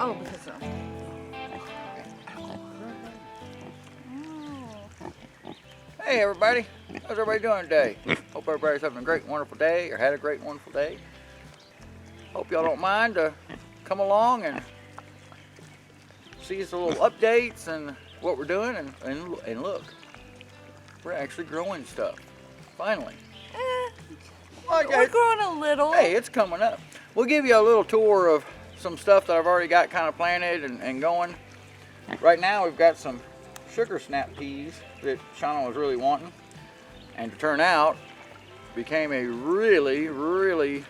Oh, because of... Hey everybody, how's everybody doing today? Hope everybody's having a great, wonderful day, or had a great, wonderful day. Hope y'all don't mind to come along and see some little updates and what we're doing, and look, we're actually growing stuff, finally. We're growing a little. Hey, it's coming up. We'll give you a little tour of some stuff that I've already got kind of planted and going. Right now we've got some sugar snap peas that Shauna was really wanting, and to turn out became a really, really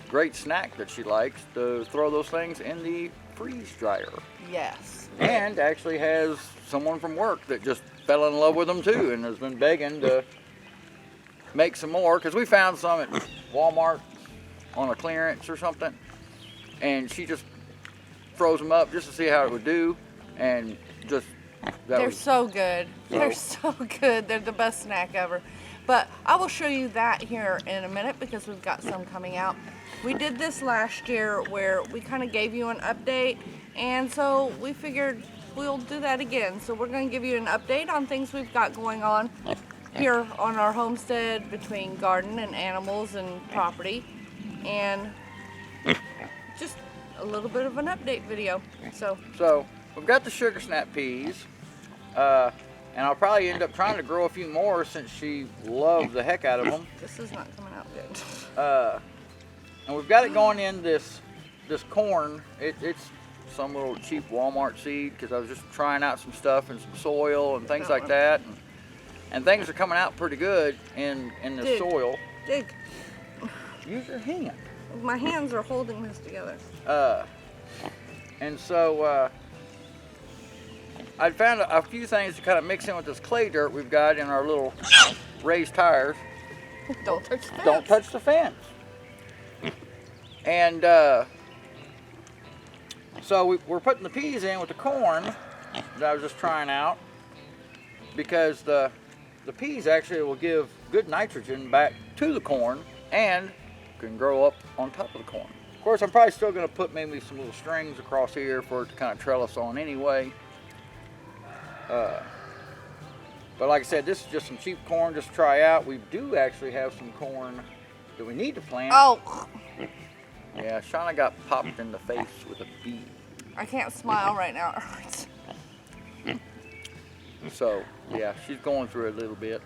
great snack that she likes, to throw those things in the freeze dryer. Yes. And actually has someone from work that just fell in love with them too and has been begging to make some more, because we found some at Walmart on a clearance or something, and she just froze them up just to see how it would do, and just they're so good. They're so good. They're the best snack ever. But I will show you that here in a minute because we've got some coming out. We did this last year where we kind of gave you an update, and so we figured we'll do that again. So we're going to give you an update on things we've got going on here on our homestead between garden and animals and property, and just a little bit of an update video. So we've got the sugar snap peas, and I'll probably end up trying to grow a few more since she loved the heck out of them. This is not coming out good. And we've got it going in this corn. It's some little cheap Walmart seed, because I was just trying out some stuff and some soil and things like that, and things are coming out pretty good in the soil. Dig. Use your hand. My hands are holding this together. And so I found a few things to kind of mix in with this clay dirt we've got in our little raised tires. Don't touch the fence. Don't touch the fence. And so we're putting the peas in with the corn that I was just trying out, because the peas actually will give good nitrogen back to the corn and can grow up on top of the corn. Of course, I'm probably still going to put maybe some little strings across here for it to kind of trellis on anyway. But like I said, this is just some cheap corn just to try out. We do actually have some corn that we need to plant. Oh. Yeah, Shauna got popped in the face with a bee. I can't smile right now. It hurts. So, yeah, she's going through it a little bit.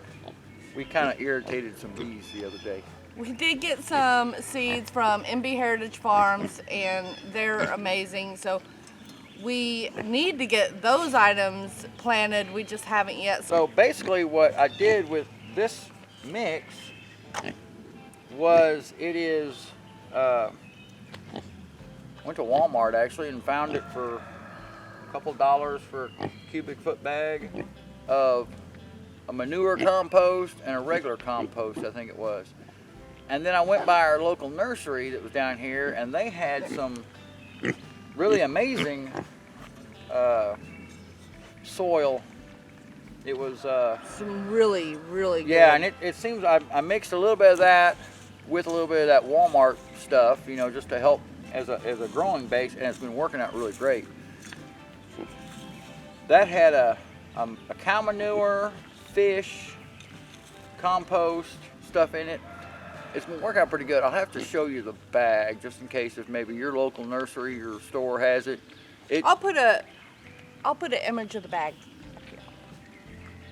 We kind of irritated some bees the other day. We did get some seeds from MB Heritage Farms, and they're amazing. So we need to get those items planted. We just haven't yet. So basically what I did with this mix was went to Walmart actually and found it for a couple dollars for a cubic foot bag of a manure compost and a regular compost, I think it was. And then I went by our local nursery that was down here, and they had some really amazing soil. It was some really, really good. Yeah, and it seems I mixed a little bit of that with a little bit of that Walmart stuff, you know, just to help as a growing base, and it's been working out really great. That had a cow manure, fish, compost stuff in it. It's been working out pretty good. I'll have to show you the bag just in case if maybe your local nursery or store has it. I'll put an image of the bag up here.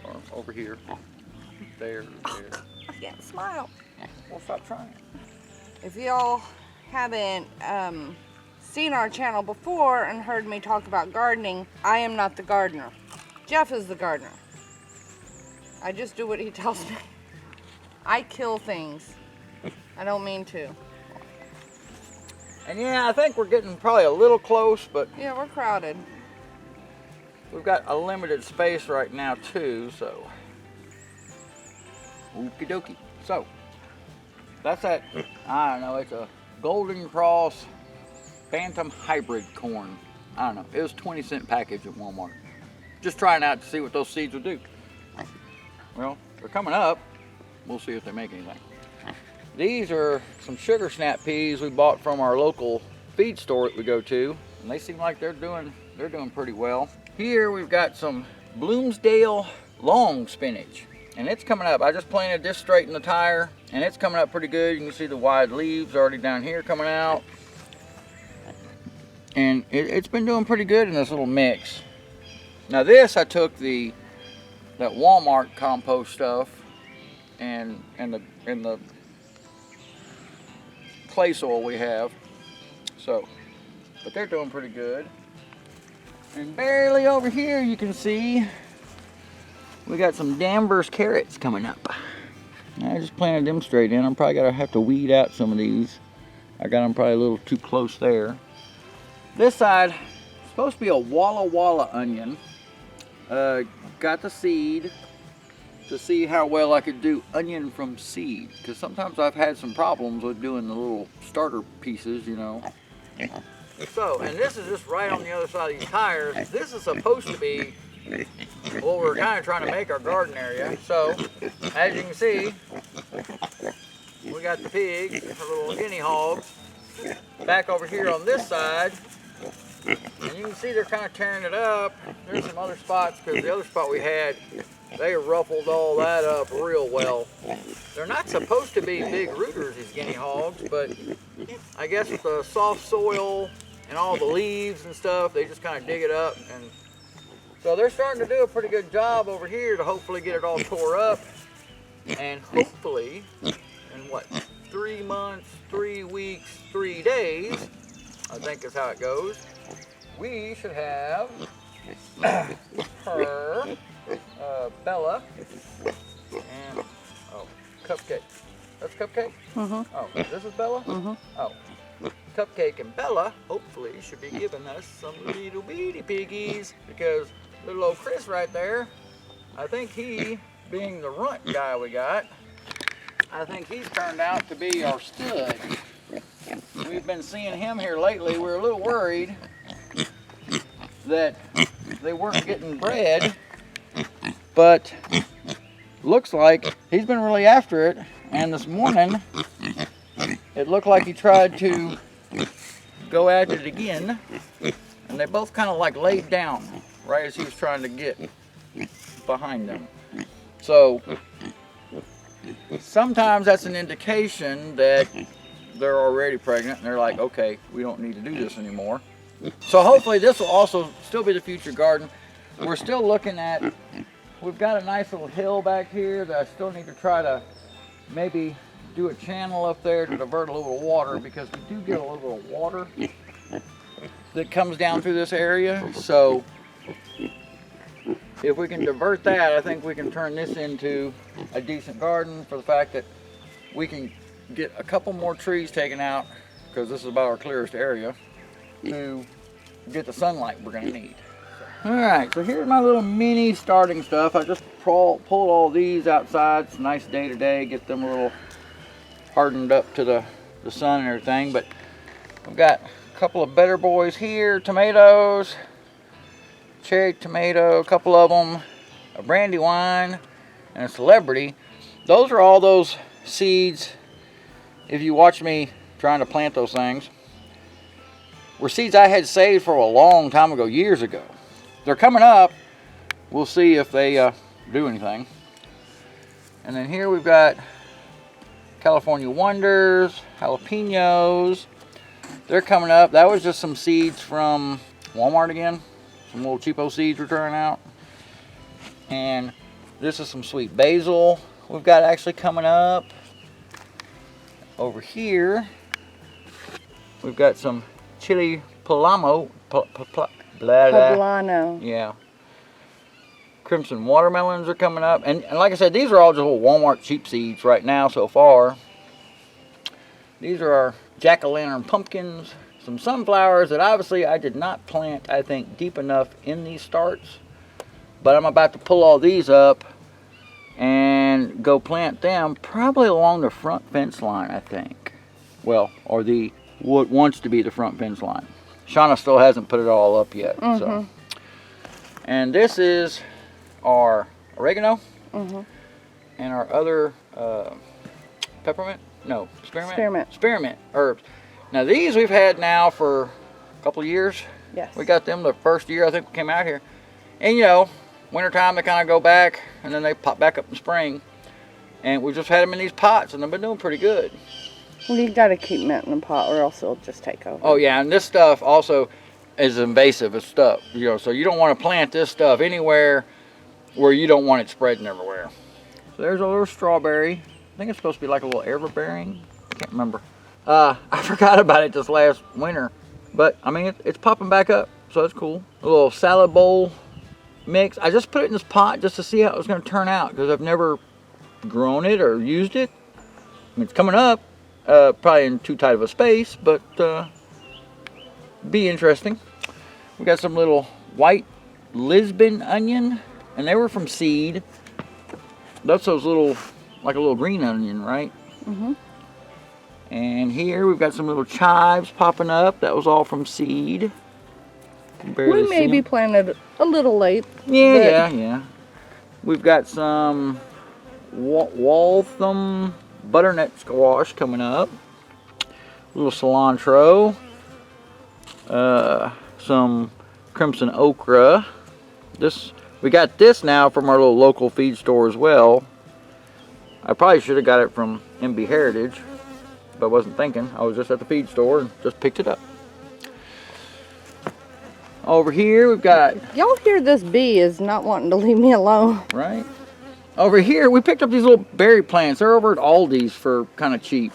Or over here. There. I can't smile. Well, stop trying. If y'all haven't seen our channel before and heard me talk about gardening, I am not the gardener. Jeff is the gardener. I just do what he tells me. I kill things. I don't mean to. And yeah, I think we're getting probably a little close, but yeah, we're crowded. We've got a limited space right now too, so okie dokie. So that's that. I don't know. It's a Golden Cross Bantam hybrid corn. I don't know. It was a 20-cent package at Walmart. Just trying out to see what those seeds will do. Well, they're coming up. We'll see if they make anything. These are some sugar snap peas we bought from our local feed store that we go to. and they seem like they're doing pretty well. Here we've got some Bloomsdale long spinach, and it's coming up. I just planted this straight in the tire, and it's coming up pretty good. You can see the wide leaves already down here coming out, and it's been doing pretty good in this little mix. Now this, I took that Walmart compost stuff and the clay soil we have. So, but they're doing pretty good. And barely over here you can see we got some Danvers carrots coming up. I just planted them straight in. I'm probably gonna have to weed out some of these. I got them probably a little too close there. This side is supposed to be a Walla Walla onion. Got the seed to see how well I could do onion from seed, because sometimes I've had some problems with doing the little starter pieces, you know. So, and this is just right on the other side of these tires. This is supposed to be what we're kind of trying to make our garden area. So, as you can see, we got the pigs, our little guinea hogs, back over here on this side. And you can see they're kind of tearing it up. There's some other spots, because the other spot we had, they ruffled all that up real well. They're not supposed to be big rooters, these guinea hogs, but I guess with the soft soil and all the leaves and stuff, they just kind of dig it up. And so they're starting to do a pretty good job over here to hopefully get it all tore up. And hopefully, in what, 3 months, 3 weeks, 3 days, I think is how it goes, we should have her, Bella, and, oh, Cupcake. That's Cupcake? Mm-hmm. Oh, this is Bella? Mm-hmm. Oh, Cupcake and Bella hopefully should be giving us some little bitty piggies, because little old Chris right there, I think he, being the runt guy we got, I think he's turned out to be our stud. We've been seeing him here lately. We're a little worried that they weren't getting bred, but looks like he's been really after it. And this morning, it looked like he tried to go at it again, and they both kind of like laid down right as he was trying to get behind them. So sometimes that's an indication that they're already pregnant, and they're like, okay, we don't need to do this anymore. So hopefully this will also still be the future garden. We're still looking at, we've got a nice little hill back here that I still need to try to maybe do a channel up there to divert a little water, because we do get a little bit of water that comes down through this area. So if we can divert that, I think we can turn this into a decent garden, for the fact that we can get a couple more trees taken out, because this is about our clearest area, to get the sunlight we're going to need. Alright, so here's my little mini starting stuff. I just pulled all these outside. It's a nice day today, get them a little hardened up to the sun and everything. But we've got a couple of better boys here, tomatoes, cherry tomato, a couple of them, a brandywine, and a celebrity. Those are all those seeds, if you watch me trying to plant those things, were seeds I had saved for a long time ago, years ago. They're coming up. We'll see if they do anything. And then here we've got California Wonders, jalapenos. They're coming up. That was just some seeds from Walmart again. Some little cheapo seeds we're turning out. And this is some sweet basil we've got actually coming up. Over here, we've got some chili poblano. Poblano. Yeah. Crimson watermelons are coming up. And like I said, these are all just little Walmart cheap seeds right now so far. These are our jack-o'-lantern pumpkins. Some sunflowers that obviously I did not plant, I think, deep enough in these starts. But I'm about to pull all these up and go plant them probably along the front fence line, I think. Well, or the what wants to be the front fence line. Shauna still hasn't put it all up yet. So, and this is our oregano and our other spearmint herbs. Now these we've had now for couple of years. Yes. We got them the first year I think we came out here. And you know, wintertime they kind of go back and then they pop back up in spring. And we just had them in these pots and they've been doing pretty good. Well, you got to keep mint in the pot or else it'll just take over. Oh yeah, and this stuff also is invasive as stuff. You know, so you don't want to plant this stuff anywhere where you don't want it spreading everywhere. So there's a little strawberry. I think it's supposed to be like a little everbearing. I can't remember. I forgot about it this last winter. But, I mean, it's popping back up, so that's cool. A little salad bowl mix. I just put it in this pot just to see how it was going to turn out because I've never grown it or used it. I mean, it's coming up, probably in too tight of a space, but be interesting. We got some little white Lisbon onion, and they were from seed. That's those little, like a little green onion, right? Mm-hmm. And here we've got some little chives popping up. That was all from seed. We maybe planted a little late. Yeah. We've got some Waltham butternut squash coming up. A little cilantro. Some crimson okra. We got this now from our little local feed store as well. I probably should have got it from MB Heritage, but I wasn't thinking. I was just at the feed store and just picked it up. Over here we've got... Y'all hear this bee is not wanting to leave me alone. Right. Over here we picked up these little berry plants. They're over at Aldi's for kind of cheap.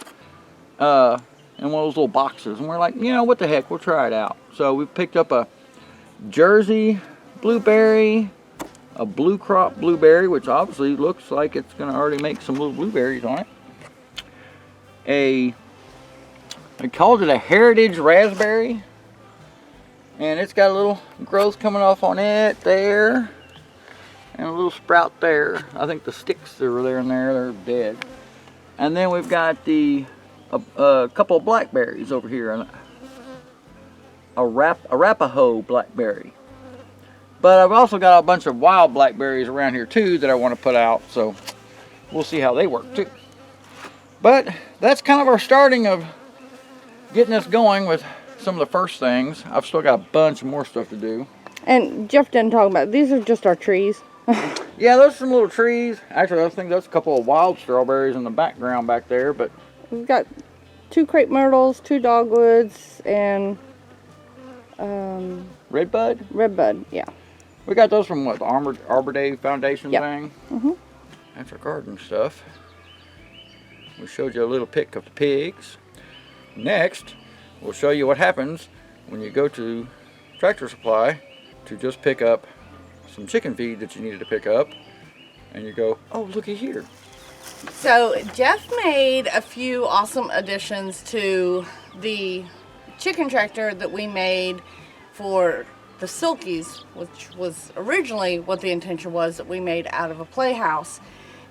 In one of those little boxes. And we're like, you know, what the heck, we'll try it out. So we picked up a Jersey blueberry, a blue crop blueberry, which obviously looks like it's going to already make some little blueberries on it. I called it a heritage raspberry, and it's got a little growth coming off on it there, and a little sprout there. I think the sticks that were there and there, they're dead. And then we've got a couple of blackberries over here, and Arapaho blackberry. But I've also got a bunch of wild blackberries around here too that I want to put out, so we'll see how they work too. But that's kind of our starting of getting us going with some of the first things. I've still got a bunch more stuff to do. And Jeff didn't talk about, these are just our trees. Yeah, those are some little trees. Actually, I think that's a couple of wild strawberries in the background back there. But we've got 2 crepe myrtles, 2 dogwoods, and redbud. Redbud, yeah. We got those from what, the Arbor Day Foundation yep. thing? Mm-hmm. That's our garden stuff. We showed you a little pic of the pigs. Next, we'll show you what happens when you go to Tractor Supply to just pick up some chicken feed that you needed to pick up. And you go, oh, looky here. So Jeff made a few awesome additions to the chicken tractor that we made for the Silkies, which was originally what the intention was, that we made out of a playhouse.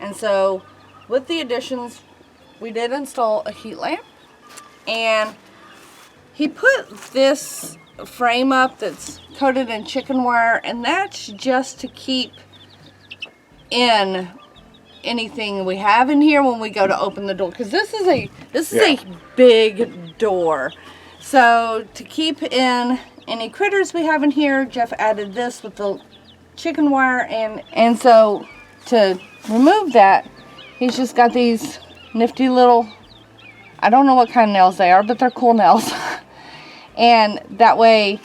And so with the additions, we did install a heat lamp, and he put this frame up that's coated in chicken wire, and that's just to keep in anything we have in here when we go to open the door, because this is a big door. So to keep in any critters we have in here, Jeff added this with the chicken wire, and so to remove that, he's just got these nifty little, I don't know what kind of nails they are, but they're cool nails. And that way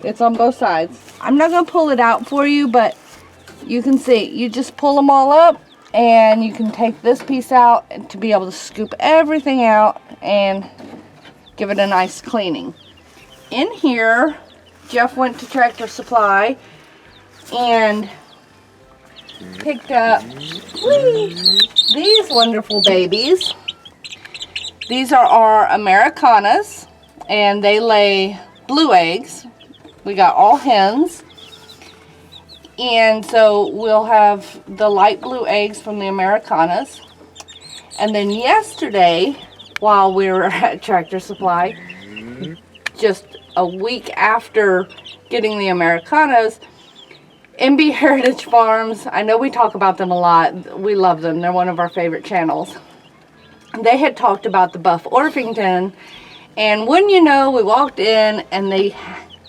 it's on both sides. I'm not going to pull it out for you, but you can see, you just pull them all up, and you can take this piece out and to be able to scoop everything out and give it a nice cleaning. In here, Jeff went to Tractor Supply and picked up these wonderful babies. These are our Americanas, and they lay blue eggs. We got all hens. And so we'll have the light blue eggs from the Americanas. And then yesterday, while we were at Tractor Supply, just a week after getting the Americanas, MB Heritage Farms, I know we talk about them a lot. We love them. They're one of our favorite channels. They had talked about the Buff Orpington, And wouldn't you know, we walked in and they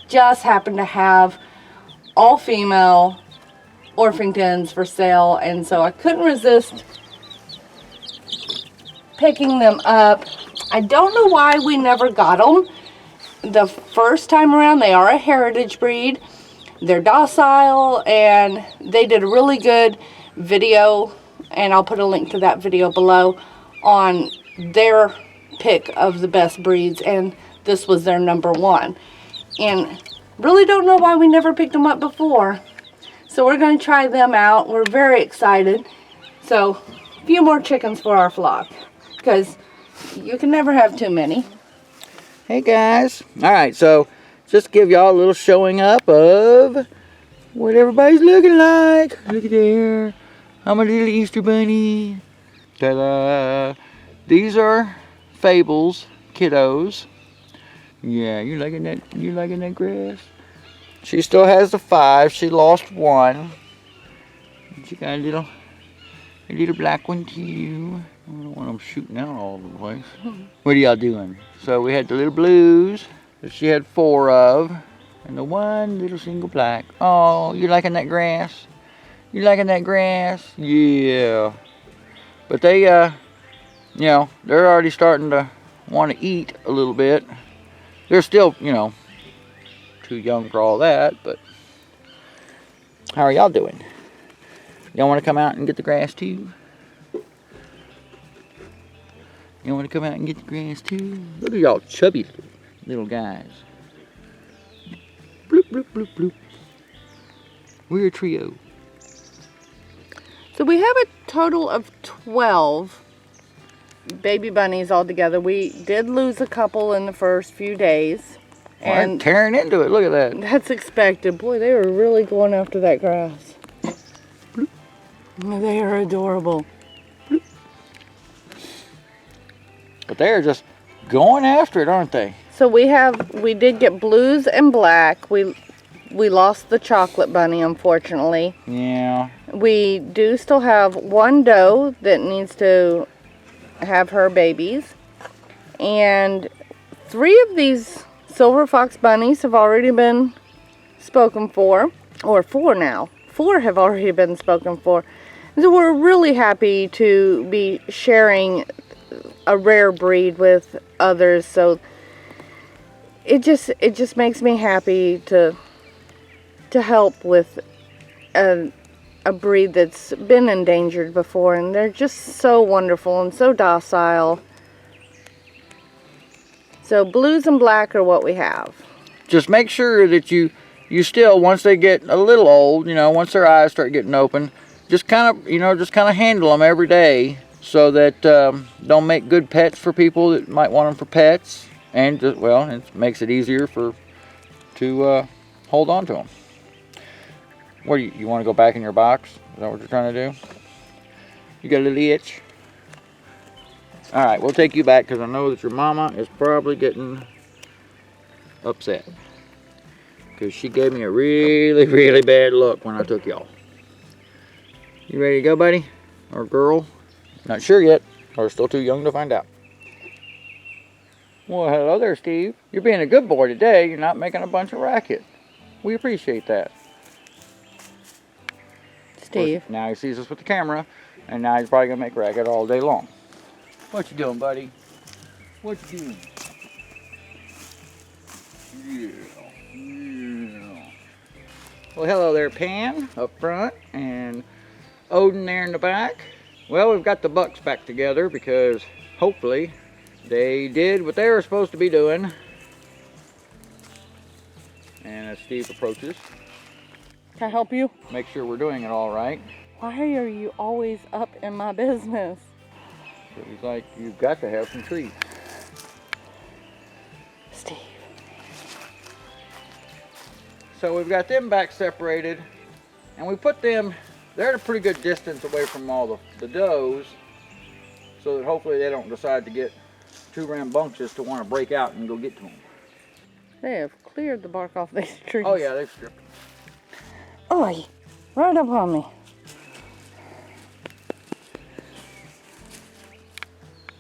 just happened to have all female Orpingtons for sale, and so I couldn't resist picking them up. I don't know why we never got them the first time around. They are a heritage breed. They're docile, and they did a really good video, and I'll put a link to that video below, on their pick of the best breeds, and this was their #1. And really don't know why we never picked them up before. So we're going to try them out. We're very excited. So a few more chickens for our flock, because you can never have too many. Hey guys. Alright, so just give y'all a little showing up of what everybody's looking like. Look at there. I'm a little Easter bunny. Ta-da. These are Fable's kiddos. Yeah, you liking that grass? She still has the 5. She lost 1. She got a little black one too. I don't want them shooting out all over the place. What are y'all doing? So we had the little blues that she had 4 of, and the one little single black. Oh, you liking that grass? You liking that grass? Yeah. But they, you know, they're already starting to want to eat a little bit. They're still, you know, too young for all that, but how are y'all doing? Y'all want to come out and get the grass too? You want to come out and get the grass too? Look at y'all chubby little guys. Bloop, bloop, bloop, bloop. We're a trio. So we have a total of 12 baby bunnies altogether. We did lose a couple in the first few days. And I'm tearing into it. Look at that. That's expected. Boy, they were really going after that grass. Bloop. They are adorable. Bloop. But they're just going after it, aren't they? So we did get blues and black. We lost the chocolate bunny, unfortunately. Yeah. We do still have one doe that needs to have her babies. And 3 of these silver fox bunnies have already been spoken for. Or 4 now. 4 have already been spoken for. And so we're really happy to be sharing a rare breed with others. So it just makes me happy to help with a breed that's been endangered before, and they're just so wonderful and so docile. So blues and black are what we have. Just make sure that you still, once they get a little old, you know, once their eyes start getting open, just kind of handle them every day, so that don't make good pets for people that might want them for pets, and just, well, it makes it easier to hold on to them. What do you want to go back in your box? Is that what you're trying to do? You got a little itch? Alright, we'll take you back, because I know that your mama is probably getting upset, because she gave me a really, really bad look when I took y'all. You ready to go, buddy? Or girl? Not sure yet, or still too young to find out. Well, hello there, Steve. You're being a good boy today. You're not making a bunch of racket. We appreciate that. Steve. Now he sees us with the camera, and now he's probably going to make racket all day long. What you doing, buddy? What you doing? Yeah. Well, hello there, Pan, up front, and Odin there in the back. Well, we've got the bucks back together, because hopefully they did what they were supposed to be doing. And as Steve approaches, Can I help you? make sure we're doing it all right. Why are you always up in my business? So he's like, you've got to have some treats. Steve. So we've got them back separated, and we put them, they're at a pretty good distance away from all the does, so that hopefully they don't decide to get too rambunctious to want to break out and go get to them. They have cleared the bark off these trees. Oh yeah, they've stripped them. Oi, right up on me.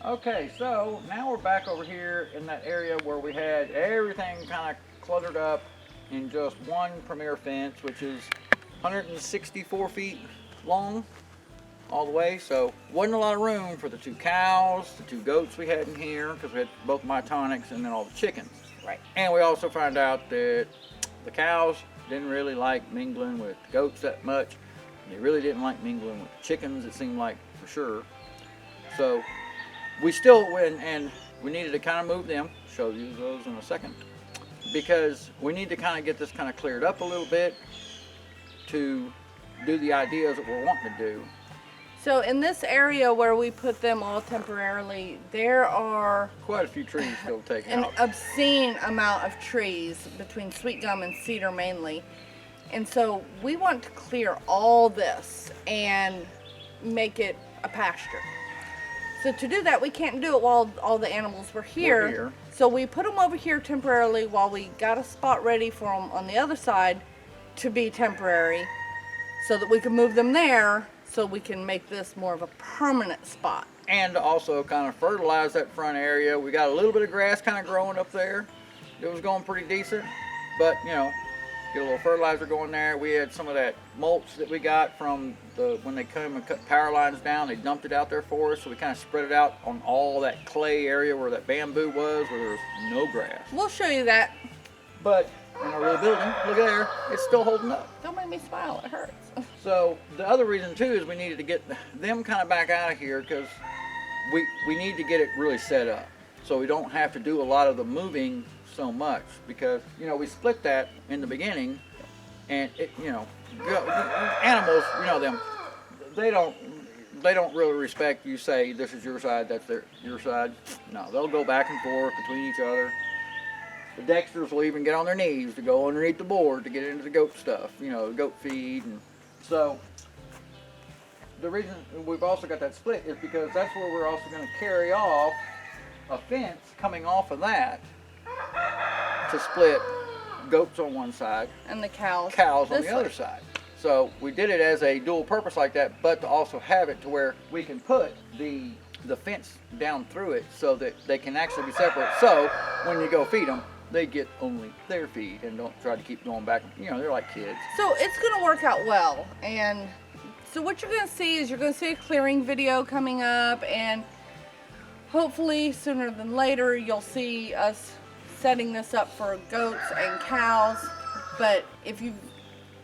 Okay, so now we're back over here in that area where we had everything kind of cluttered up in just one premier fence, which is 164 feet long all the way. So wasn't a lot of room for the 2 cows, the 2 goats we had in here, because we had both mytonics and then all the chickens. Right. And we also found out that the cows didn't really like mingling with the goats that much. They really didn't like mingling with the chickens, it seemed like, for sure. So we still went, and we needed to kind of move them. Show you those in a second, because we need to kind of get this kind of cleared up a little bit to do the ideas that we're wanting to do. So in this area where we put them all temporarily, there are Quite a few trees still taken an out. obscene amount of trees between sweet gum and cedar mainly. And so we want to clear all this and make it a pasture. So to do that, we can't do it while all the animals were here. We're here. So we put them over here temporarily while we got a spot ready for them on the other side to be temporary, so that we can move them there, so we can make this more of a permanent spot. And also kind of fertilize that front area. We got a little bit of grass kind of growing up there. It was going pretty decent, but you know, get a little fertilizer going there. We had some of that mulch that we got from when they come and cut power lines down. They dumped it out there for us, so we kind of spread it out on all that clay area where that bamboo was, where there was no grass. We'll show you that. But in our little building, look at there, it's still holding up. Don't make me smile, it hurts. So the other reason too is we needed to get them kind of back out of here, because we need to get it really set up so we don't have to do a lot of the moving so much, because you know we split that in the beginning, and it, you know, animals, you know them, they don't really respect you say this is your side, that's your side. No, they'll go back and forth between each other. The Dexters will even get on their knees to go underneath the board to get into the goat stuff, you know, goat feed. And so the reason we've also got that split is because that's where we're also going to carry off a fence coming off of that to split goats on one side, And the cows. on the other side. So we did it as a dual purpose like that, but to also have it to where we can put the fence down through it so that they can actually be separate. So when you go feed them, they get only their feed and don't try to keep going back. You know, they're like kids. So it's going to work out well. And so what you're going to see is you're going to see a clearing video coming up, and hopefully sooner than later you'll see us setting this up for goats and cows. But if you've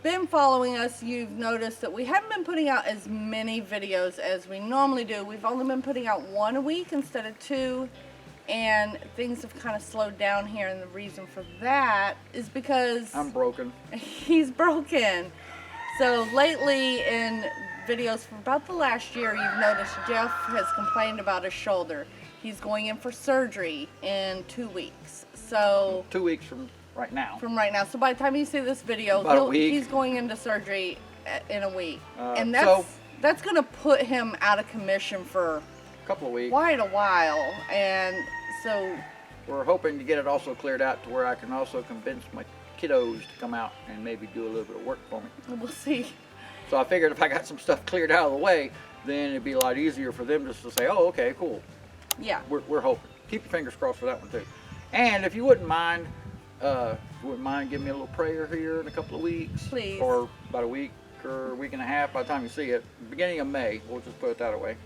been following us, you've noticed that we haven't been putting out as many videos as we normally do. We've only been putting out 1 a week instead of 2. And things have kind of slowed down here, and the reason for that is because I'm broken. he's broken. So lately in videos for about the last year, you've noticed Jeff has complained about his shoulder. He's going in for surgery in 2 weeks. So 2 weeks from right now. So by the time you see this video, About a week. he's going into surgery in a week. And so- that's going to put him out of commission for Couple of weeks. quite a while. And so We're hoping to get it also cleared out to where I can also convince my kiddos to come out and maybe do a little bit of work for me. we'll see. So I figured if I got some stuff cleared out of the way, then it'd be a lot easier for them just to say, oh, okay, cool. Yeah. We're hoping. Keep your fingers crossed for that one too. And if you wouldn't mind, giving me a little prayer here in a couple of weeks. Please. Or about a week or a week and a half by the time you see it. Beginning of May, we'll just put it that way.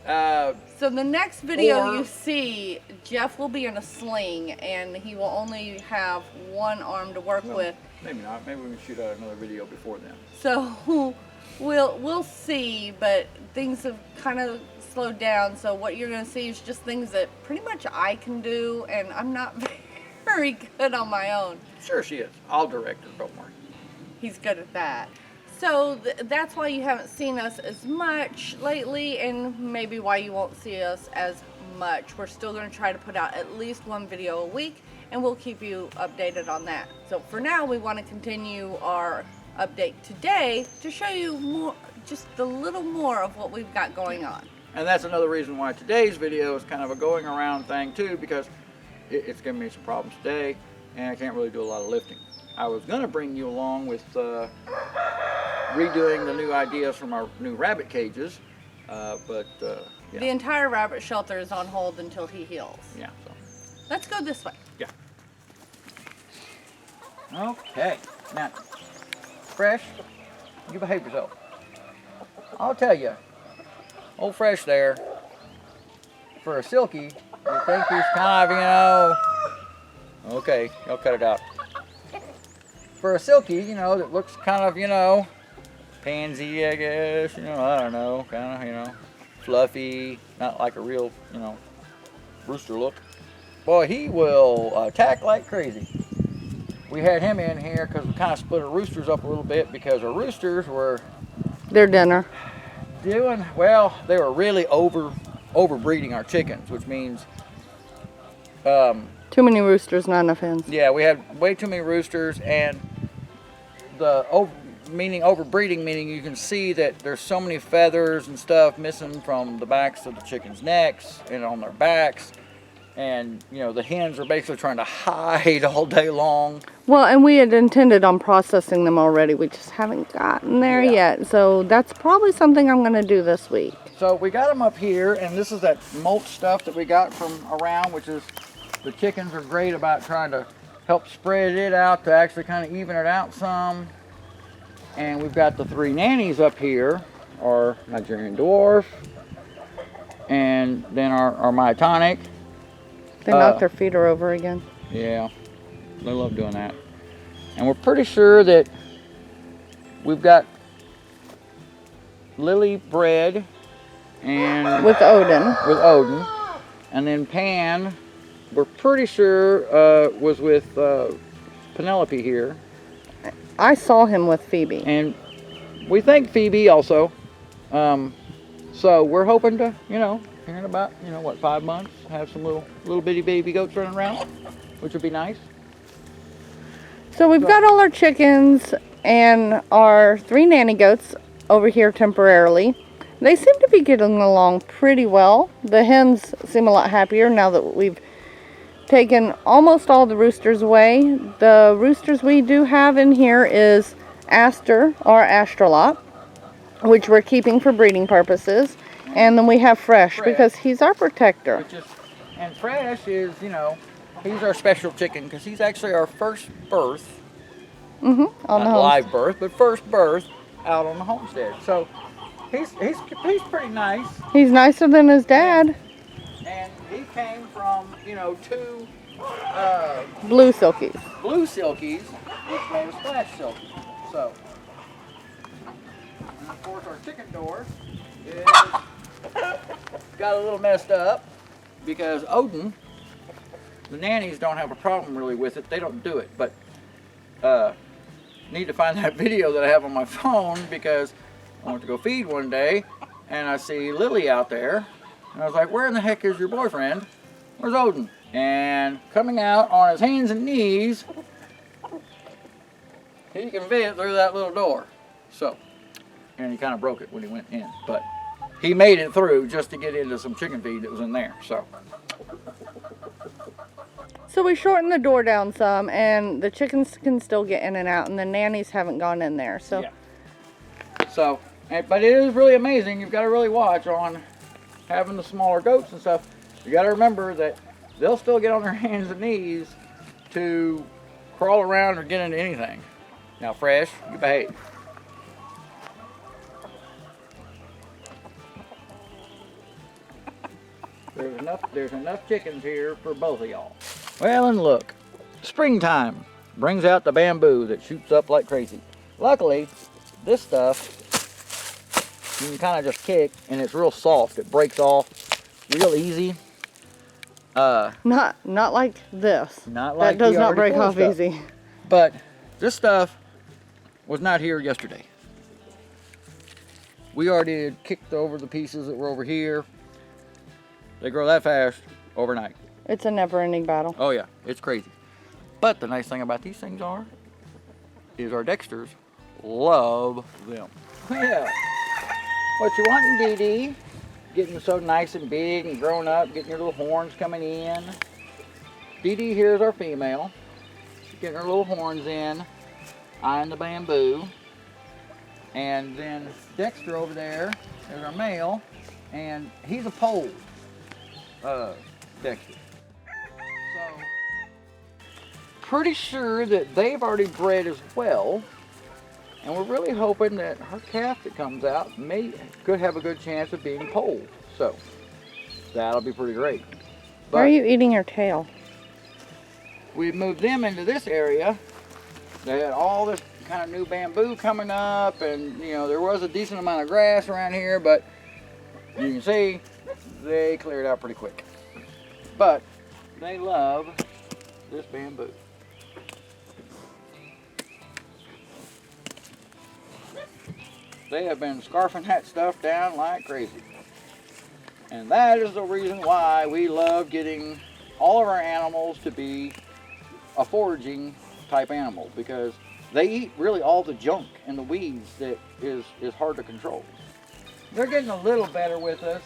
So the next video Or- you see, Jeff will be in a sling, and he will only have one arm to work Well, with. maybe not. Maybe we can shoot out another video before then. So we'll see, but things have kind of slowed down. So what you're going to see is just things that pretty much I can do, and I'm not very good on my own. Sure she is. I'll direct her, don't worry. He's good at that. So that's why you haven't seen us as much lately, and maybe why you won't see us as much. We're still going to try to put out at least 1 video a week, and we'll keep you updated on that. So for now, we want to continue our update today to show you more, just a little more of what we've got going on. And that's another reason why today's video is kind of a going around thing too, because it's giving me some problems today, and I can't really do a lot of lifting. I was going to bring you along with redoing the new ideas from our new rabbit cages, but Yeah. The entire rabbit shelter is on hold until he heals. Yeah. So. Let's go this way. Yeah. Okay. Now, Fresh, you behave yourself. I'll tell you, old Fresh there, for a silky, you think he's kind of, okay, I'll cut it out. For a silky, that looks kind of, pansy, I guess, I don't know, kind of, fluffy, not like a real, rooster look. Boy, he will attack like crazy. We had him in here because we kind of split our roosters up a little bit because our roosters were Their dinner. doing, well, they were really overbreeding our chickens, which means Too many roosters, not enough hens. yeah, we had way too many roosters, and overbreeding meaning you can see that there's so many feathers and stuff missing from the backs of the chickens' necks and on their backs. And, the hens are basically trying to hide all day long. Well, and we had intended on processing them already. We just haven't gotten there yet. So that's probably something I'm going to do this week. So we got them up here, and this is that mulch stuff that we got from around, which is the chickens are great about trying to help spread it out to actually kind of even it out some. And we've got the 3 nannies up here, our Nigerian dwarf, and then our myotonic. They knocked their feeder over again. Yeah, they love doing that. And we're pretty sure that we've got Lily bred and With Odin. and then Pan, we're pretty sure was with Penelope here. I saw him with Phoebe. And we think Phoebe also. So we're hoping to, here in about, 5 months, have some little bitty baby goats running around, which would be nice. So we've got all our chickens and our 3 nanny goats over here temporarily. They seem to be getting along pretty well. The hens seem a lot happier now that we've taken almost all the roosters away. The roosters we do have in here is Aster or Astrolot, which we're keeping for breeding purposes. And then we have Fresh because he's our protector. And Fresh is, he's our special chicken because he's actually our first birth. On the Not live birth, but first birth out on the homestead. So he's pretty nice. He's nicer than his dad. And he came from, 2 Blue silkies. blue silkies, which made a splash silky. So, and of course our chicken door is got a little messed up because Odin, the nannies don't have a problem really with it. They don't do it, but need to find that video that I have on my phone because I went to go feed one day and I see Lily out there and I was like, where in the heck is your boyfriend? Where's Odin? And coming out on his hands and knees, he can fit through that little door. So, and he kind of broke it when he went in, but he made it through just to get into some chicken feed that was in there. So we shortened the door down some, and the chickens can still get in and out, and the nannies haven't gone in there. So, yeah. So, but it is really amazing. You've got to really watch on having the smaller goats and stuff. You got to remember that they'll still get on their hands and knees to crawl around or get into anything. Now, Fresh, you behave. There's enough chickens here for both of y'all. Well, and look, springtime brings out the bamboo that shoots up like crazy. Luckily, this stuff you can kind of just kick, and it's real soft. It breaks off real easy. not like this. Not like that does the not break already off full stuff. easy. But this stuff was not here yesterday. We already had kicked over the pieces that were over here. They grow that fast overnight. It's a never-ending battle. Oh yeah, it's crazy. But the nice thing about these things is our Dexters love them. Yeah. What you wanting, Dee Dee? Getting so nice and big and grown up, getting your little horns coming in. Dee Dee here is our female. She's getting her little horns in, eyeing the bamboo. And then Dexter over there is our male, and he's a pole, Dexter. So, pretty sure that they've already bred as well, and we're really hoping that her calf that comes out could have a good chance of being polled. So, that'll be pretty great. But why are you eating her tail? we moved them into this area. They had all this kind of new bamboo coming up, and you know, there was a decent amount of grass around here, but you can see they cleared out pretty quick. But they love this bamboo. They have been scarfing that stuff down like crazy. And that is the reason why we love getting all of our animals to be a foraging type animal, because they eat really all the junk and the weeds that is hard to control. They're getting a little better with us.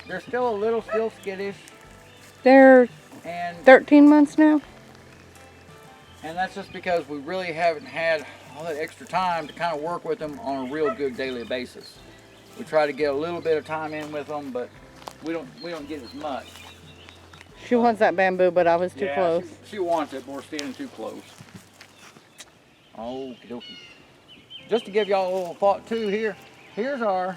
They're still skittish. They're And 13 months now. And that's just because we really haven't had all that extra time to kind of work with them on a real good daily basis. We try to get a little bit of time in with them, but we don't get as much. She wants that bamboo, but I was too close. She wants it, but we're standing too close. Okie dokie. Just to give y'all a little thought too, here's our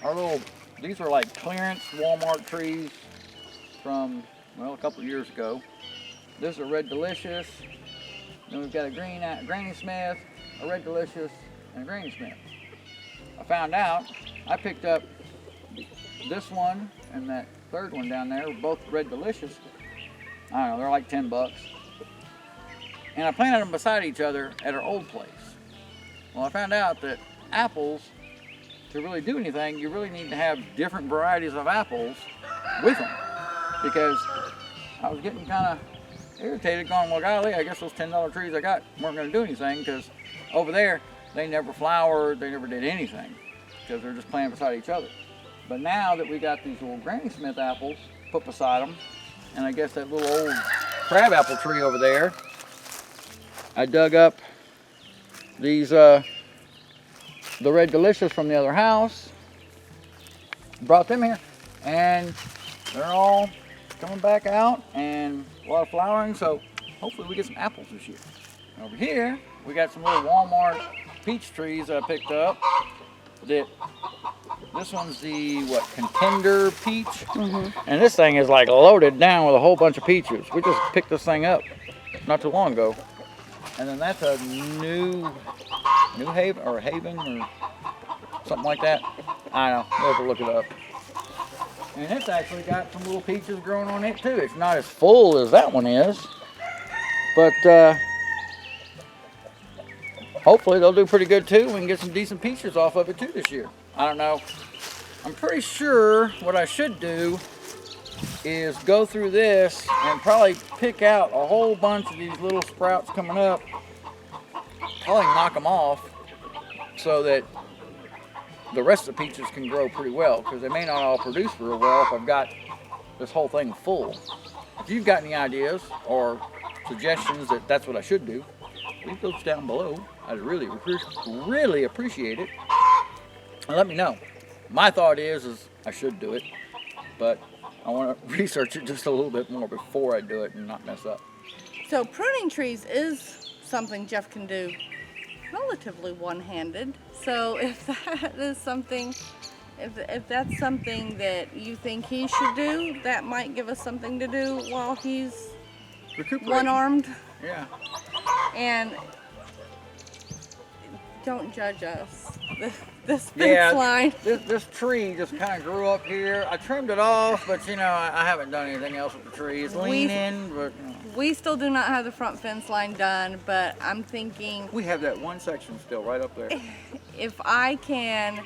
little, these are like clearance Walmart trees from, well, a couple of years ago. This is a Red Delicious. Then we've got a Granny Smith, a Red Delicious, and a Granny Smith. I found out, I picked up this one and that third one down there, both Red Delicious. I don't know, they're like 10 bucks. And I planted them beside each other at our old place. Well, I found out that apples, to really do anything, you really need to have different varieties of apples with them. Because I was getting kind of irritated, going, well, golly, I guess those $10 trees I got weren't going to do anything, because over there, they never flowered, they never did anything, because they're just planted beside each other. But now that we got these little Granny Smith apples put beside them, and I guess that little old crab apple tree over there, I dug up these, the Red Delicious from the other house, brought them here, and they're all coming back out, and a lot of flowering, so hopefully we get some apples this year. And over here, we got some little Walmart peach trees that I picked up. This one's the, Contender peach? And this thing is like loaded down with a whole bunch of peaches. We just picked this thing up not too long ago. And then that's a New Haven or something like that. I don't know, we'll have to look it up. And it's actually got some little peaches growing on it too. It's not as full as that one is, but hopefully they'll do pretty good too. We can get some decent peaches off of it too this year. I don't know. I'm pretty sure what I should do is go through this and probably pick out a whole bunch of these little sprouts coming up. Probably knock them off so that the rest of the peaches can grow pretty well, because they may not all produce real well if I've got this whole thing full. If you've got any ideas or suggestions that that's what I should do, leave those down below. I'd really appreciate it. And let me know. My thought is I should do it, but I want to research it just a little bit more before I do it and not mess up. So pruning trees is something Jeff can do relatively one-handed. So if that is something, if that's something that you think he should do, that might give us something to do while he's one-armed. Yeah. And don't judge us. This fence line. This tree just kind of grew up here. I trimmed it off, but you know, I haven't done anything else with the tree. It's leaning, but you know. We still do not have the front fence line done, but I'm thinking We have that one section still right up there. if I can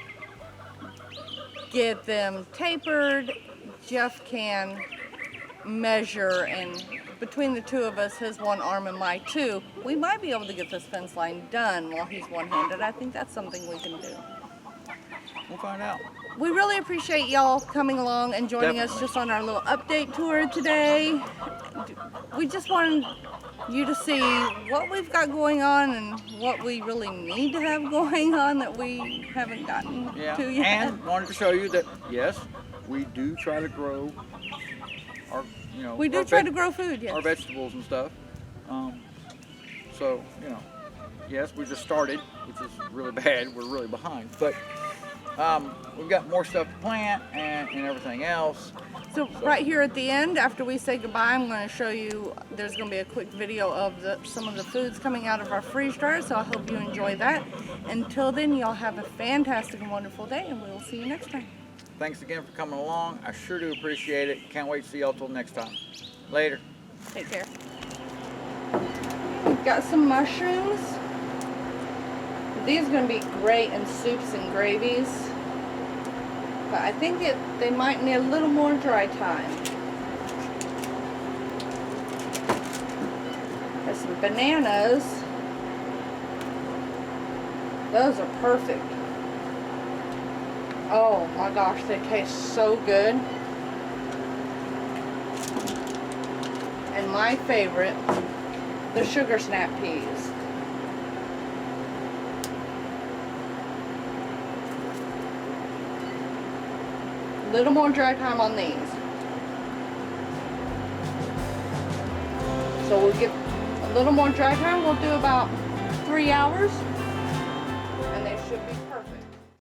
get them tapered, Jeff can measure, and between the two of us, his one arm and my two, we might be able to get this fence line done while he's one-handed. I think that's something we can do. We'll find out. We really appreciate y'all coming along and joining us Definitely. just on our little update tour today. We just wanted you to see what we've got going on and what we really need to have going on that we haven't gotten to yet. And wanted to show you that, yes, we do try to grow our, we do try to grow food, yes. Our vegetables and stuff. So, yes, we just started, which is really bad. We're really behind. But we've got more stuff to plant and everything else. So right here at the end, after we say goodbye, I'm going to show you, there's going to be a quick video of some of the foods coming out of our freeze dryer, so I hope you enjoy that. Until then, y'all have a fantastic and wonderful day, and we will see you next time. Thanks again for coming along. I sure do appreciate it. Can't wait to see y'all till next time. Later. Take care. We've got some mushrooms. These are going to be great in soups and gravies. But I think they might need a little more dry time. There's some bananas. Those are perfect. Oh my gosh, they taste so good. And my favorite, the sugar snap peas. Little more dry time on these. So we'll give a little more dry time. We'll do about 3 hours, and they should be perfect.